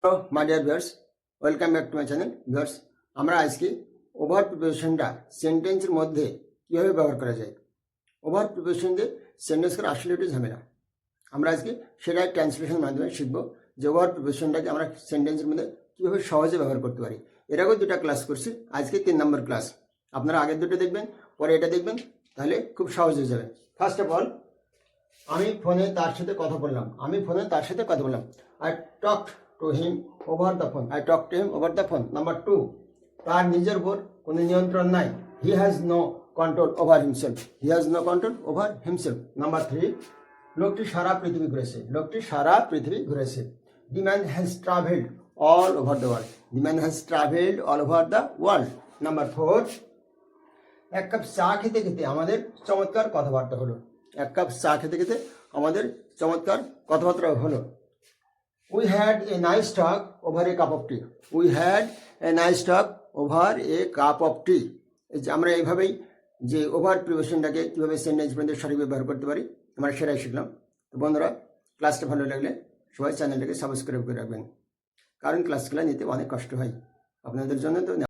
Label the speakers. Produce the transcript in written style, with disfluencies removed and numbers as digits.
Speaker 1: Hello my dear viewers, welcome back to my channel. Viewers, আমরা আজকে over প্রিপোজিশনটা সেন্টেন্সের মধ্যে কীভাবে ব্যবহার করা যায়। ওভার প্রিপোজিশন দিয়ে সেন্টেন্স করা আসলে একটু ঝামেলা। আমরা আজকে সেটাই ট্রান্সলেশনের মাধ্যমে শিখব যে ওভার প্রিপোজিশনটাকে আমরা সেন্টেন্সের মধ্যে কীভাবে সহজে ব্যবহার করতে পারি। এর আগেও দুটো ক্লাস করছি, আজকে 3 নম্বর ক্লাস। আপনারা আগের দুটো দেখবেন, পরে এটা দেখবেন, তাহলে খুব সহজ হয়ে যাবে। ফার্স্ট অফ অল, আমি ফোনে তার সাথে কথা বললাম। I talk to him over the phone. Number 2, তার নিজের উপর কোনো নিয়ন্ত্রণ নাই। He has no control over himself. Number 3, লোকটি সারা পৃথিবী ঘুরেছে। The man has travelled all over the world. Number 4, এক কাপ চা খেতে খেতে আমাদের চমৎকার কথাবার্তা হলো। We had a nice talk over a cup of tea. এই যে আমরা এইভাবেই যে ওভার প্রিপোজিশনটাকে কীভাবে সেন্টেন্স মধ্যে সঠিক ব্যবহার করতে পারি আমরা সেটাই শিখলাম। তো বন্ধুরা, ক্লাসটা ভালো লাগলে সবাই চ্যানেলটাকে সাবস্ক্রাইব করে রাখবেন, কারণ ক্লাসগুলো নিতে অনেক কষ্ট হয় আপনাদের জন্য। তো